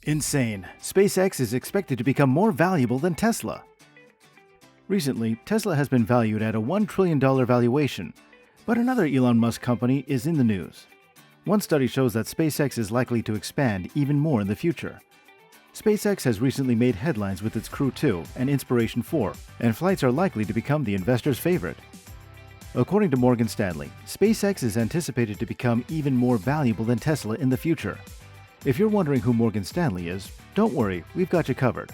Insane. SpaceX is expected to become more valuable than Tesla. Recently, Tesla has been valued at a $1 trillion valuation, but another Elon Musk company is in the news. One study shows that SpaceX is likely to expand even more in the future. SpaceX has recently made headlines with its Crew 2 and Inspiration 4, and flights are likely to become the investors' favorite. According to Morgan Stanley, SpaceX is anticipated to become even more valuable than Tesla in the future. If you're wondering who Morgan Stanley is, don't worry, we've got you covered.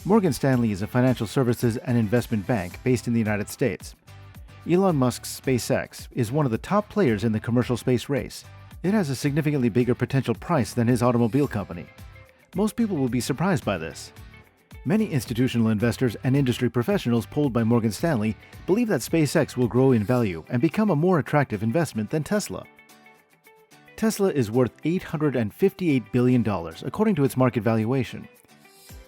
Morgan Stanley is a financial services and investment bank based in the United States. Elon Musk's SpaceX is one of the top players in the commercial space race. It has a significantly bigger potential price than his automobile company. Most people will be surprised by this. Many institutional investors and industry professionals polled by Morgan Stanley believe that SpaceX will grow in value and become a more attractive investment than Tesla. Tesla is worth $858 billion, according to its market valuation.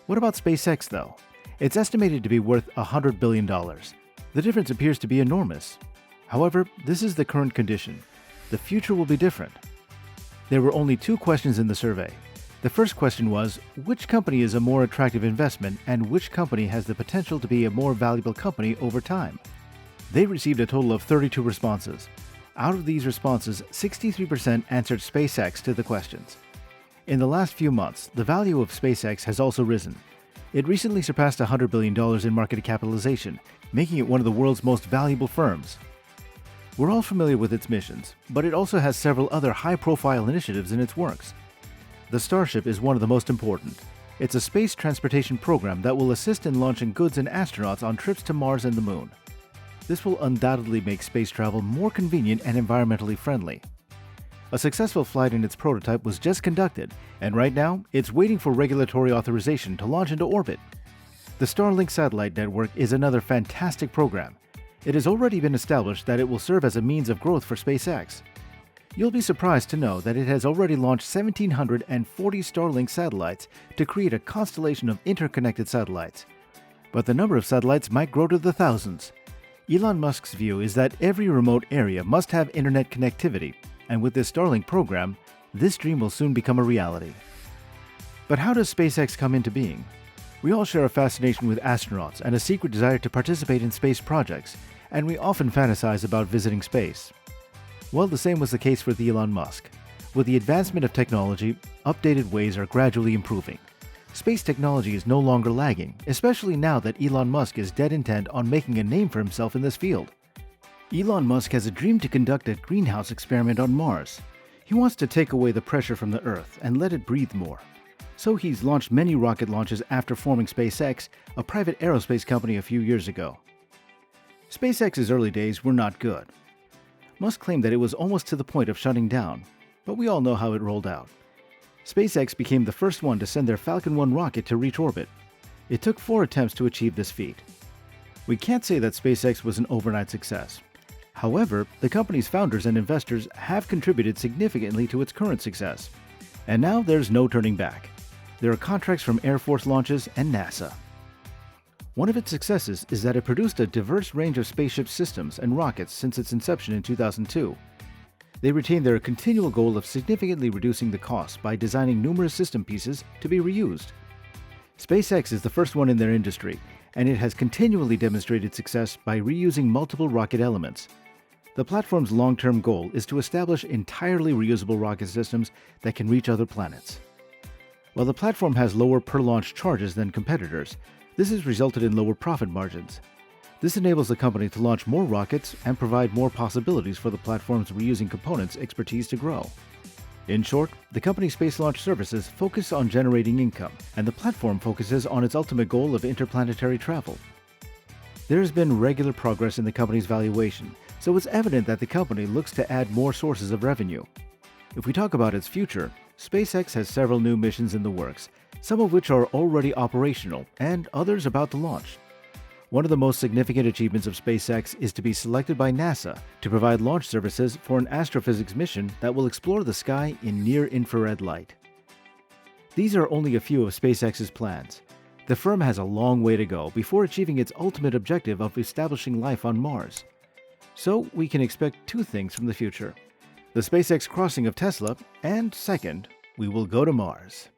What about SpaceX, though? It's estimated to be worth $100 billion. The difference appears to be enormous. However, this is the current condition. The future will be different. There were only 2 questions in the survey. The first question was, which company is a more attractive investment and which company has the potential to be a more valuable company over time? They received a total of 32 responses. Out of these responses, 63% answered SpaceX to the questions. In the last few months, the value of SpaceX has also risen. It recently surpassed $100 billion in market capitalization, making it one of the world's most valuable firms. We're all familiar with its missions, but it also has several other high-profile initiatives in its works. The Starship is one of the most important. It's a space transportation program that will assist in launching goods and astronauts on trips to Mars and the Moon. This will undoubtedly make space travel more convenient and environmentally friendly. A successful flight in its prototype was just conducted, and right now, it's waiting for regulatory authorization to launch into orbit. The Starlink satellite network is another fantastic program. It has already been established that it will serve as a means of growth for SpaceX. You'll be surprised to know that it has already launched 1,740 Starlink satellites to create a constellation of interconnected satellites. But the number of satellites might grow to the thousands. Elon Musk's view is that every remote area must have internet connectivity, and with this Starlink program, this dream will soon become a reality. But how does SpaceX come into being? We all share a fascination with astronauts and a secret desire to participate in space projects, and we often fantasize about visiting space. Well, the same was the case with Elon Musk. With the advancement of technology, updated ways are gradually improving. Space technology is no longer lagging, especially now that Elon Musk is dead intent on making a name for himself in this field. Elon Musk has a dream to conduct a greenhouse experiment on Mars. He wants to take away the pressure from the Earth and let it breathe more. So he's launched many rocket launches after forming SpaceX, a private aerospace company a few years ago. SpaceX's early days were not good. Musk claimed that it was almost to the point of shutting down, but we all know how it rolled out. SpaceX became the first one to send their Falcon 1 rocket to reach orbit. It took 4 attempts to achieve this feat. We can't say that SpaceX was an overnight success. However, the company's founders and investors have contributed significantly to its current success. And now there's no turning back. There are contracts from Air Force launches and NASA. One of its successes is that it produced a diverse range of spaceship systems and rockets since its inception in 2002. They retain their continual goal of significantly reducing the cost by designing numerous system pieces to be reused. SpaceX is the first one in their industry, and it has continually demonstrated success by reusing multiple rocket elements. The platform's long-term goal is to establish entirely reusable rocket systems that can reach other planets. While the platform has lower per-launch charges than competitors, this has resulted in lower profit margins. This enables the company to launch more rockets and provide more possibilities for the platform's reusing components expertise to grow. In short, the company's space launch services focus on generating income, and the platform focuses on its ultimate goal of interplanetary travel. There has been regular progress in the company's valuation, so it's evident that the company looks to add more sources of revenue. If we talk about its future, SpaceX has several new missions in the works, some of which are already operational and others about to launch. One of the most significant achievements of SpaceX is to be selected by NASA to provide launch services for an astrophysics mission that will explore the sky in near-infrared light. These are only a few of SpaceX's plans. The firm has a long way to go before achieving its ultimate objective of establishing life on Mars. So we can expect 2 things from the future: the SpaceX crossing of Tesla, and second, we will go to Mars.